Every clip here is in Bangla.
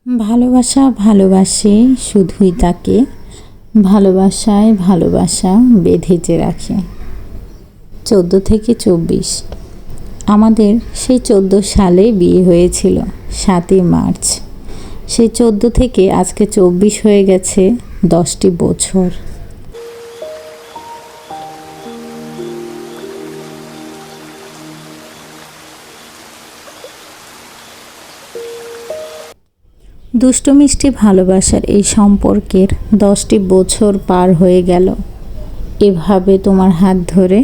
ভালোবাসা ভালোবাসে শুধুই তাকে, ভালোবাসায় ভালোবাসা বেঁধেছে রাখে। 14 থেকে 24 আমাদের সেই 14 সালে বিয়ে হয়েছিল 7ই মার্চ। সেই 14 থেকে আজকে 24 হয়ে গেছে 10টি বছর। দুষ্টু মিষ্টি ভালোবাসার এই সম্পর্কের 10টি বছর পার হয়ে গেল। এভাবে তোমার হাত ধরে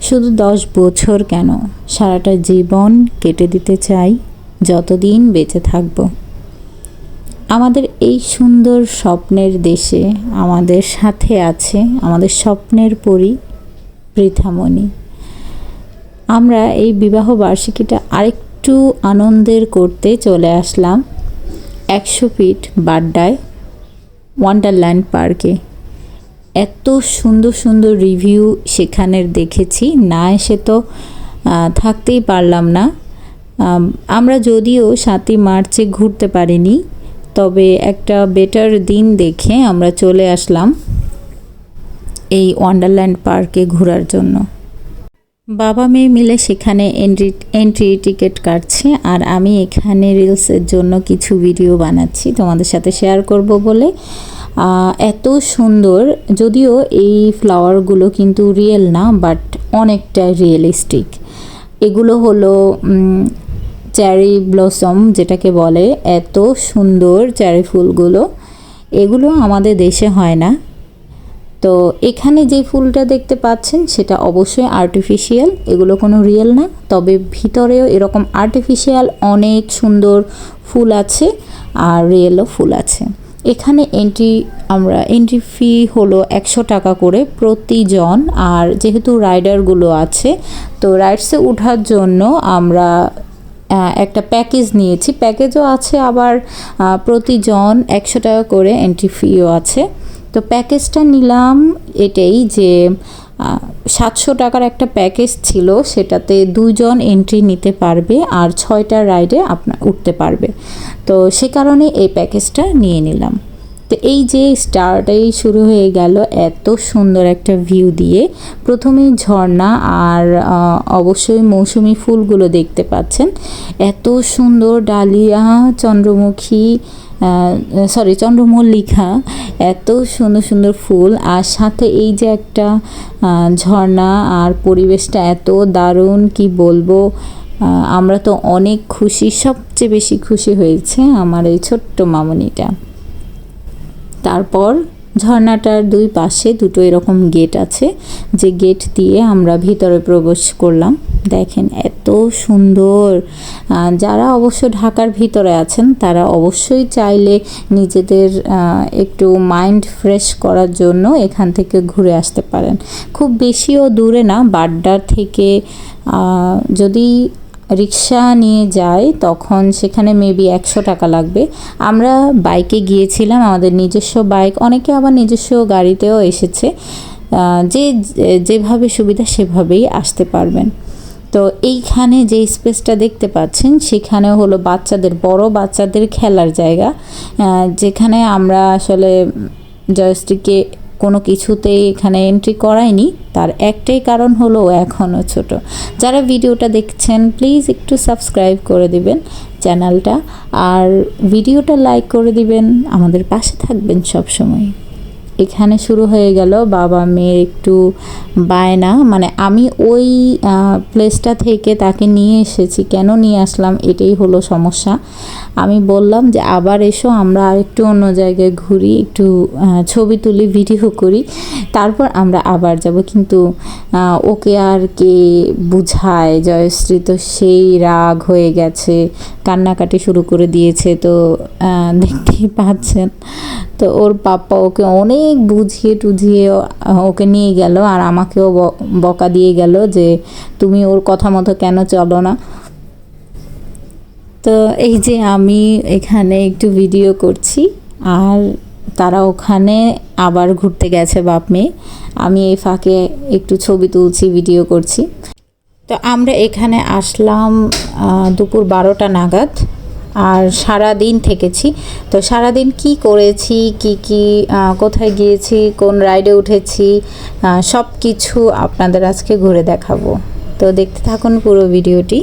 শুধু 10 বছর কেন, সারাটা জীবন কেটে দিতে চাই যতদিন বেঁচে থাকব। আমাদের এই সুন্দর স্বপ্নের দেশে আমাদের সাথে আছে আমাদের স্বপ্নের পরী পৃথামণি। আমরা এই বিবাহ বার্ষিকীটা আরেকটু আনন্দের করতে চলে আসলাম 100 ফিট বাড্ডায় ওয়ান্ডারল্যান্ড পার্কে। এত সুন্দর সুন্দর রিভিউ সেখানের দেখেছি, না এসে তো থাকতেই পারলাম না। আমরা যদিও 7ই মার্চে ঘুরতে পারিনি, তবে একটা বেটার দিন দেখে আমরা চলে আসলাম এই ওয়ান্ডারল্যান্ড পার্কে ঘোরার জন্য। বাবা মেয়ে মিলে সেখানে এন্ট্রি টিকিট কাটছে, আর আমি এখানে রিলসের জন্য কিছু ভিডিও বানাচ্ছি তোমাদের সাথে শেয়ার করব বলে। এত সুন্দর, যদিও এই ফ্লাওয়ারগুলো কিন্তু রিয়েল না, বাট অনেকটা রিয়েলিস্টিক। এগুলো হলো চেরি ব্লসম যেটাকে বলে। এত সুন্দর চেরি ফুলগুলো, এগুলো আমাদের দেশে হয় না। তো এখানে যে ফুলটা দেখতে পাচ্ছেন সেটা অবশ্যই আর্টিফিশিয়াল, এগুলো কোনো রিয়েল না। তবে ভিতরেও এরকম আর্টিফিশিয়াল অনেক সুন্দর ফুল আছে, আর রিয়েলও ফুল আছে। এখানে এন্ট্রি ফি হলো 100 টাকা করে প্রতিজন। আর যেহেতু রাইডারগুলো আছে, তো রাইডসে ওঠার জন্য আমরা একটা প্যাকেজ নিয়েছি। প্যাকেজও আছে, আবার প্রতিজন 100 টাকা করে এন্ট্রি ফিও আছে। তো প্যাকেজটা নিলাম এটাই যে 700 টাকার একটা প্যাকেজ ছিল, সেটাতে 2 জন এন্ট্রি নিতে পারবে আর 6টা রাইডে আপনার উঠতে পারবে। তো সে কারণে এই প্যাকেজটা নিয়ে নিলাম। তো এই যে স্টারটাই শুরু হয়ে গেল এত সুন্দর একটা ভিউ দিয়ে। প্রথমেই ঝর্ণা, আর অবশ্যই মৌসুমি ফুলগুলো দেখতে পাচ্ছেন। এত সুন্দর ডালিয়া, চন্দ্রমল্লিকা, এত সুন্দর সুন্দর ফুল, আর সাথে এই যে একটা ঝর্ণা, আর পরিবেশটা এত দারুণ কি বলবো। আমরা তো অনেক খুশি, সবচেয়ে বেশি খুশি হয়েছে আমার এই ছোট্ট মামুনিটা। তারপর ঝর্ণাটার 2 পাশে 2টো এরকম গেট আছে, যে গেট দিয়ে আমরা ভিতরে প্রবেশ করলাম। দেখেন এত সুন্দর। যারা অবশ্য ঢাকার ভিতরে আছেন তারা অবশ্যই চাইলে নিজেদের একটু মাইন্ড ফ্রেশ করার জন্য এখান থেকে ঘুরে আসতে পারেন। খুব বেশিও দূরে না, বাড্ডার থেকে যদি রিক্সা নিয়ে যাই তখন সেখানে মেবি 100 টাকা লাগবে। আমরা বাইকে গিয়েছিলাম, আমাদের নিজস্ব বাইক, অনেকে আবার নিজস্ব গাড়িতেও এসেছে। যেভাবে সুবিধা সেভাবেই আসতে পারবেন। তো এইখানে যে স্পেসটা দেখতে পাচ্ছেন সেখানে হলো বড় বাচ্চাদের খেলার জায়গা, যেখানে আমরা আসলে জয়স্টিকে কোনো কিছুতেই এখানে এন্ট্রি করাইনি। তার একটাই কারণ হলো এখনও ছোট। যারা ভিডিওটা দেখছেন প্লিজ একটু সাবস্ক্রাইব করে দিবেন চ্যানেলটা, আর ভিডিওটা লাইক করে দিবেন, আমাদের পাশে থাকবেন সব সময়। এখানে শুরু হয়ে গেল বাবা মেয়ের একটু বায়না। মানে আমি ওই প্লেসটা থেকে তাকে নিয়ে এসেছি, কেন নিয়ে আসলাম এটাই হলো সমস্যা। আমি বললাম যে আবার এসো, আমরা আরেকটু অন্য জায়গায় ঘুরি, একটু ছবি তুলি, ভিডিও করি, তারপর আমরা আবার যাব। কিন্তু ওকে আর কে বুঝায়, জয়শ্রী তো সেই রাগ হয়ে গেছে, কান্নাকাটি শুরু করে দিয়েছে। তো দেখতেই পাচ্ছেন। তো ওর পাপ্পা ওকে অনেক বুঝিয়ে টুঝিয়ে ওকে নিয়ে গেল, আর আমাকেও বকা দিয়ে গেল যে তুমি ওর কথা মতো কেন চলো না। তো এই যে আমি এখানে একটু ভিডিও করছি, আর তারা ওখানে আবার ঘুরতে গেছে বাপ মেয়ে। আমি এই ফাঁকে একটু ছবি তুলছি, ভিডিও করছি। তো আমরা এখানে আসলাম দুপুর 12টা নাগাদ। আর সারা দিন থেকেছি। তো সারা দিন কি করেছি, কি কোথায় গিয়েছি, কোন রাইডে উঠেছি, সব কিছু আপনাদের আজকে ঘুরে দেখাবো। তো দেখতে থাকুন পুরো ভিডিওটি।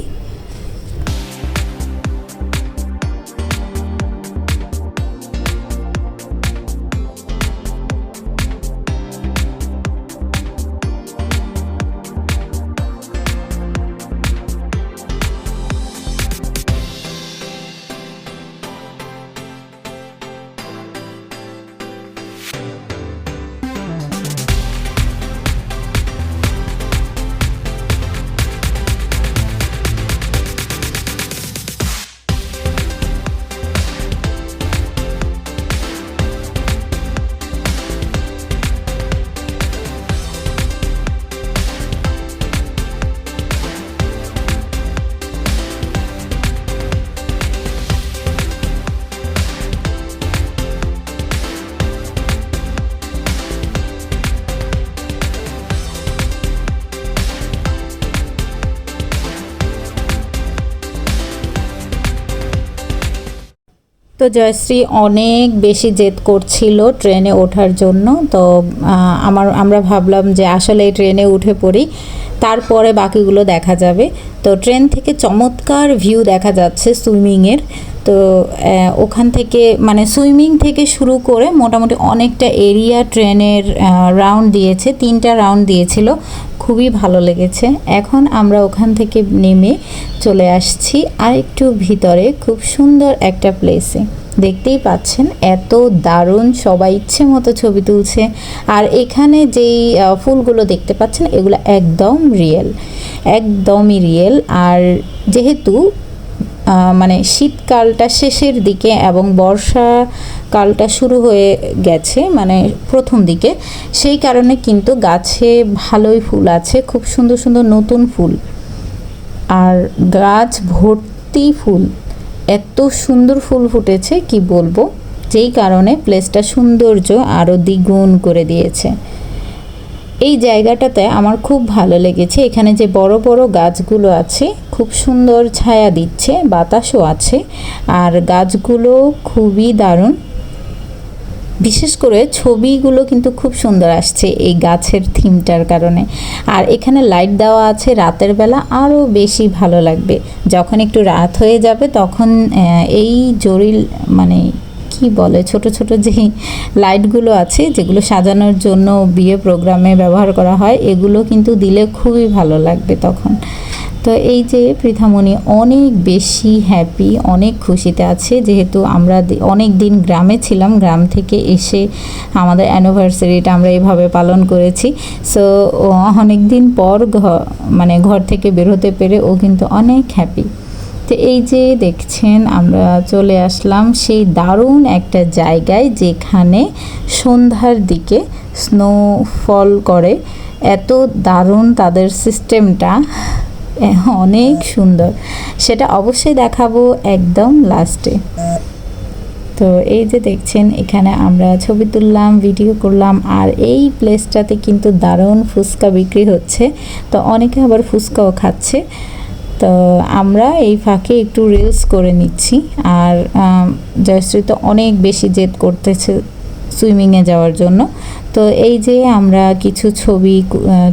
তো জয়শ্রী অনেক বেশি জেদ করছিল ট্রেনে ওঠার জন্য। তো আমরা ভাবলাম যে আসলে এই ট্রেনে উঠে পড়ি, তারপরে বাকিগুলো দেখা যাবে। তো ট্রেন থেকে চমৎকার ভিউ দেখা যাচ্ছে সুইমিংয়ের। তো ওখান থেকে মানে সুইমিং থেকে শুরু করে মোটামুটি অনেকটা এরিয়া ট্রেনের রাউন্ড দিয়েছে, 3টা রাউন্ড দিয়েছিল, খুবই ভালো লেগেছে। এখন আমরা ওখান থেকে নেমে চলে আসছি আরেকটু ভিতরে, খুব সুন্দর একটা প্লেসে। দেখতেই পাচ্ছেন এত দারুণ, সবাই ইচ্ছে মতো ছবি তুলছে। আর এখানে যেই ফুলগুলো দেখতে পাচ্ছেন এগুলো একদম রিয়েল, একদমই রিয়েল। আর যেহেতু মানে শীতকালটা শেষের দিকে এবং বর্ষাকালটা শুরু হয়ে গেছে মানে প্রথম দিকে, সেই কারণে কিন্তু গাছে ভালোই ফুল আছে, খুব সুন্দর সুন্দর নতুন ফুল। আর গাছ ভর্তি ফুল, এত সুন্দর ফুল ফুটেছে কি বলবো, যেই কারণে প্লেসটা সৌন্দর্য আরও দ্বিগুণ করে দিয়েছে। এই জায়গাটাতে আমার খুব ভালো লেগেছে। এখানে যে বড় বড় গাছগুলো আছে খুব সুন্দর ছায়া দিচ্ছে, বাতাসও আছে, আর গাছগুলো খুবই দারুণ। বিশেষ করে ছবিগুলো কিন্তু খুব সুন্দর আসছে এই গাছের থিমটার কারণে। আর এখানে লাইট দেওয়া আছে, রাতের বেলা আরও বেশি ভালো লাগবে। যখন একটু রাত হয়ে যাবে তখন এই জরিল মানে কি বলে ছোট ছোট যেই লাইটগুলো আছে যেগুলো সাজানোর জন্য বিয়ে প্রোগ্রামে ব্যবহার করা হয়, এগুলো কিন্তু দিলে খুবই ভালো লাগবে তখন। তো এই যে পৃথামণি অনেক বেশি হ্যাপি, অনেক খুশিতে আছে, যেহেতু আমরা অনেক দিন গ্রামে ছিলাম, গ্রাম থেকে এসে আমাদের অ্যানিভার্সারিটা আমরা এভাবে পালন করেছি। সো অনেক দিন পর মানে ঘর থেকে বের হতে পেরে ও কিন্তু অনেক হ্যাপি। তো এই যে দেখছেন আমরা চলে আসলাম সেই দারুণ একটা জায়গায় যেখানে সন্ধ্যার দিকে স্নোফল করে। এত দারুণ তাদের সিস্টেমটা, অনেক সুন্দর। সেটা অবশ্যই দেখাবো একদম লাস্টে। তো এই যে দেখছেন এখানে আমরা ছবি তুললাম, ভিডিও করলাম। আর এই প্লেসটাতে কিন্তু দারুণ ফুচকা বিক্রি হচ্ছে, তো অনেকে আবার ফুচকাও খাচ্ছে। তো আমরা এই ফাঁকে একটু রিলস করে নিচ্ছি। আর জয়শ্রী তো অনেক বেশি জেদ করতেছে সুইমিংয়ে যাওয়ার জন্য। তো এই যে আমরা কিছু ছবি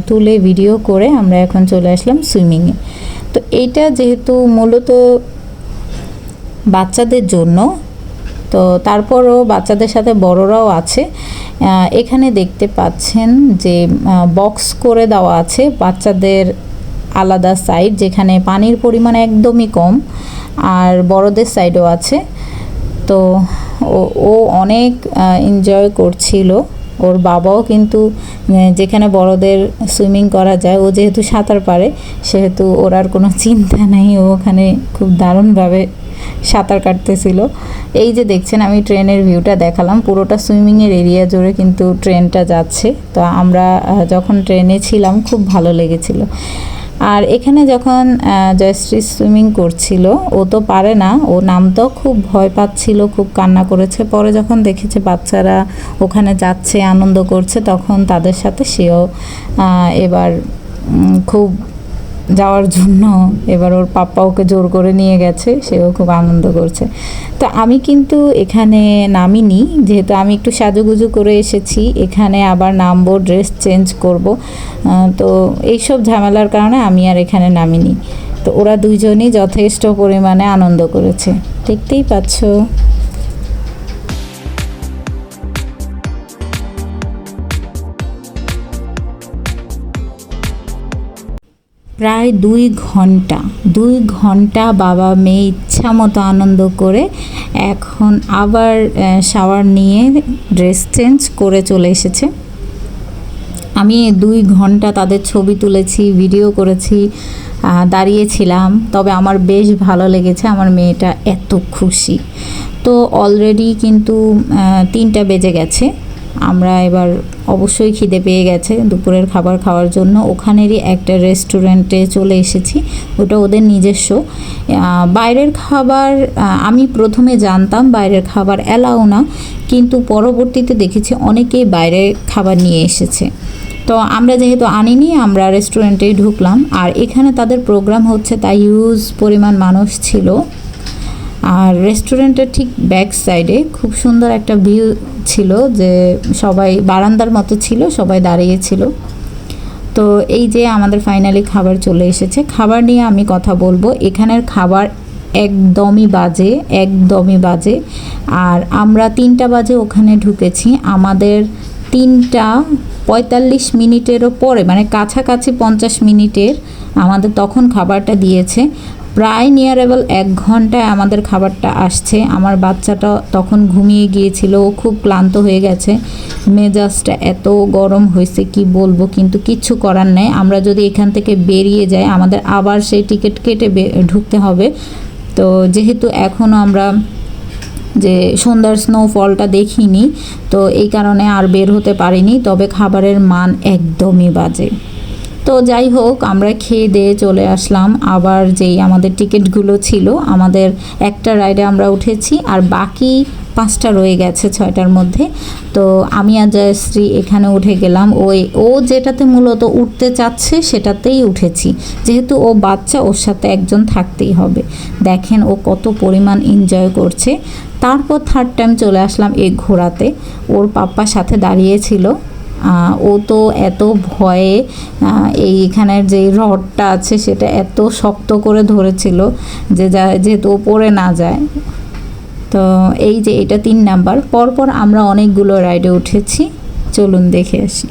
তুলে ভিডিও করে আমরা এখন চলে আসলাম সুইমিংয়ে। তো এইটা যেহেতু মূলত বাচ্চাদের জন্য, তো তারপরও বাচ্চাদের সাথে বড়রাও আছে। এখানে দেখতে পাচ্ছেন যে বক্স করে দেওয়া আছে বাচ্চাদের আলাদা সাইড, যেখানে পানির পরিমাণ একদমই কম, আর বড়দের সাইডও আছে। তো ও অনেক এনজয় করছিল। ওর বাবাও কিন্তু যেখানে বড়দের সুইমিং করা যায়, ও যেহেতু সাঁতার পারে সেহেতু ওর আর কোনো চিন্তা নেই, ও ওখানে খুব দারুণভাবে সাঁতার কাটতেছিল। এই যে দেখছেন আমি ট্রেনের ভিউটা দেখালাম, পুরোটা সুইমিংয়ের এরিয়া জুড়ে কিন্তু ট্রেনটা যাচ্ছে। তো আমরা যখন ট্রেনে ছিলাম খুব ভালো লেগেছিল। আর এখানে যখন জয়শ্রী সুইমিং করছিল, ও তো পারে না, ও নামতেও খুব ভয় পাচ্ছিল, খুব কান্না করেছে। পরে যখন দেখেছে বাচ্চারা ওখানে যাচ্ছে, আনন্দ করছে, তখন তাদের সাথে সেও এবার খুব যাওয়ার জন্য এবার ওর পাপ্পা ওকে জোর করে নিয়ে গেছে, সেও খুব আনন্দ করছে। তো আমি কিন্তু এখানে নামিনি, যেহেতু আমি একটু সাজুগুজু করে এসেছি, এখানে আবার নামবো, ড্রেস চেঞ্জ করব, তো এইসব ঝামেলার কারণে আমি আর এখানে নামিনি। তো ওরা দুইজনই যথেষ্ট পরিমাণে আনন্দ করেছে, দেখতেই পাচ্ছ। প্রায় 2 ঘন্টা বাবা মেয়ে ইচ্ছা মতো আনন্দ করে এখন আবার শাওয়ার নিয়ে ড্রেস চেঞ্জ করে চলে এসেছে। আমি 2 ঘন্টা তাদের ছবি তুলেছি, ভিডিও করেছি, দাঁড়িয়েছিলাম। তবে আমার বেশ ভালো লেগেছে, আমার মেয়েটা এত খুশি। তো অলরেডি কিন্তু 3টা বেজে গেছে। আমরা এবার অবশ্যই খিদে পেয়ে গেছে দুপুরের খাবার খাওয়ার জন্য। ওখানেরই একটা রেস্টুরেন্টে চলে এসেছি, ওটা ওদের নিজস্ব। বাইরের খাবার আমি প্রথমে জানতাম বাইরের খাবার অ্যালাউ না, কিন্তু পরবর্তীতে দেখেছি অনেকেই বাইরের খাবার নিয়ে এসেছে। তো আমরা যেহেতু আনিনি, আমরা রেস্টুরেন্টেই ঢুকলাম। আর এখানে তাদের প্রোগ্রাম হচ্ছে, তাই হিউজ পরিমাণ মানুষ ছিল। আর রেস্টুরেন্টের ঠিক ব্যাক সাইডে খুব সুন্দর একটা ভিউ ছিল, যে সবাই বারান্দার মতো ছিল, সবাই দাঁড়িয়েছিল। তো এই যে আমাদের ফাইনালি খাবার চলে এসেছে। খাবার নিয়ে আমি কথা বলবো, এখানের খাবার একদমই বাজে। আর আমরা 3টা বাজে ওখানে ঢুকেছি, আমাদের 3টা 45 মিনিটেরও পরে, মানে কাছাকাছি 50 মিনিটের আমাদের তখন খাবারটা দিয়েছে। প্রায় নিয়ার অ্যাবাউট 1 ঘন্টায় আমাদের খাবারটা আসছে। আমার বাচ্চাটা তখন ঘুমিয়ে গিয়েছিল, ও খুব ক্লান্ত হয়ে গেছে, মেজাজটা এত গরম হয়েছে কি বলবো, কিন্তু কিচ্ছু করার নেই। আমরা যদি এখান থেকে বেরিয়ে যাই, আমাদের আবার সেই টিকিট কেটে ঢুকতে হবে। তো যেহেতু এখনও আমরা যে সন্ধ্যার স্নোফলটা দেখিনি, তো এই কারণে আর বের হতে পারিনি। তবে খাবারের মান একদমই বাজে। তো যাই হোক, আমরা খেয়ে দিয়ে চলে আসলাম। আবার যেই আমাদের টিকিটগুলো ছিল, আমাদের একটা রাইডে আমরা উঠেছি, আর বাকি 5টা রয়ে গেছে 6টার মধ্যে। তো আমি আর জয়শ্রী এখানে উঠে গেলাম। ও যেটাতে মূলত উঠতে চাচ্ছে সেটাতেই উঠেছি, যেহেতু ও বাচ্চা, ওর সাথে একজন থাকতেই হবে। দেখেন ও কত পরিমাণ এনজয় করছে। তারপর 3rd টাইম চলে আসলাম এই ঘোরাতে, ওর পাপ্পার সাথে দাঁড়িয়েছিল। ও তো এত ভয়ে এইখানের যে রডটা আছে সেটা এত শক্ত করে ধরেছিল যে যেহেতু ও পড়ে না যায়। তো এই যে এটা 3 নাম্বার। পরপর আমরা অনেকগুলো রাইডে উঠেছি, চলুন দেখে আসি।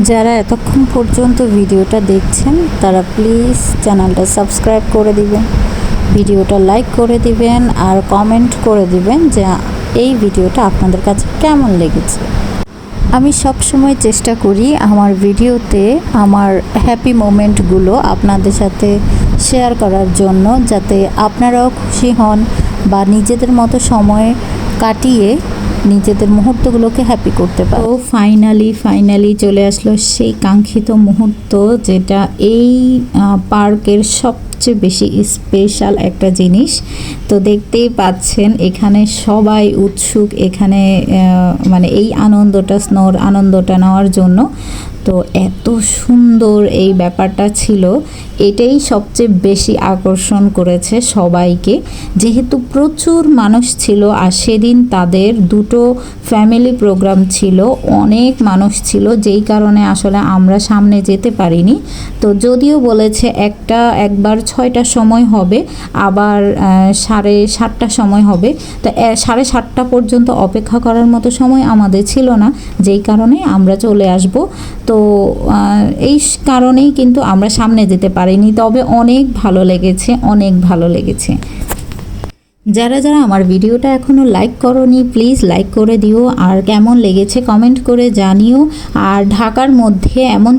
যারা এতক্ষণ পর্যন্ত ভিডিওটা দেখছেন তারা প্লিজ চ্যানেলটা সাবস্ক্রাইব করে দিবেন, ভিডিওটা লাইক করে দিবেন আর কমেন্ট করে দিবেন যে এই ভিডিওটা আপনাদের কাছে কেমন লেগেছে। আমি সব সময় চেষ্টা করি আমার ভিডিওতে আমার হ্যাপি মোমেন্টগুলো আপনাদের সাথে শেয়ার করার জন্য, যাতে আপনারাও খুশি হন বা নিজেদের মতো সময় কাটিয়ে নিজেদের মুহূর্তগুলোকে হ্যাপি করতে পারে। তো ফাইনালি চলে আসলো সেই কাঙ্ক্ষিত মুহূর্ত, যেটা এই পার্কের সবচেয়ে বেশি স্পেশাল একটা জিনিস। তো দেখতেই পাচ্ছেন এখানে সবাই উৎসুক এখানে মানে এই স্নোর আনন্দটা নেওয়ার জন্য। তো এত সুন্দর এই ব্যাপারটা ছিল, এটাই সবচেয়ে বেশি আকর্ষণ করেছে সবাইকে, যেহেতু প্রচুর মানুষ ছিল আর সেদিন তাদের দুটো ফ্যামিলি প্রোগ্রাম ছিল, অনেক মানুষ ছিল, যেই কারণে আসলে আমরা সামনে যেতে পারিনি। তো যদিও বলেছে একবার 6টার সময় হবে, আবার 7:30টার সময় হবে, তো 7:30টা পর্যন্ত অপেক্ষা করার মতো সময় আমাদের ছিল না, যেই কারণে আমরা চলে আসব। তো এই কারণেই কিন্তু আমরা সামনে যেতে পারিনি, তবে অনেক ভালো লেগেছে। যারা আমার ভিডিওটা এখনও লাইক করোনি প্লিজ লাইক করে দিও, আর কেমন লেগেছে কমেন্ট করে জানিও। আর ঢাকার মধ্যে এমন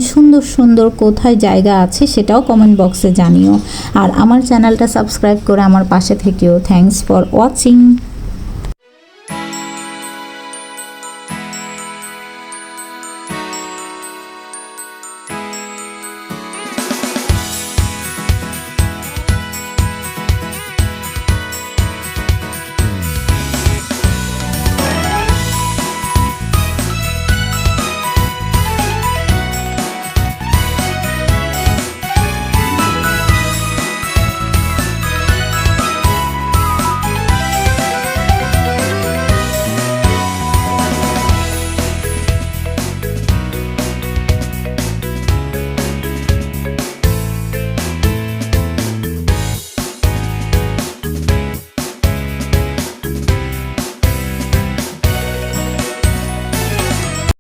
সুন্দর কোথায় জায়গা আছে সেটাও কমেন্ট বক্সে জানিও। আর আমার চ্যানেলটা সাবস্ক্রাইব করে আমার পাশে থেকেও। Thanks for watching.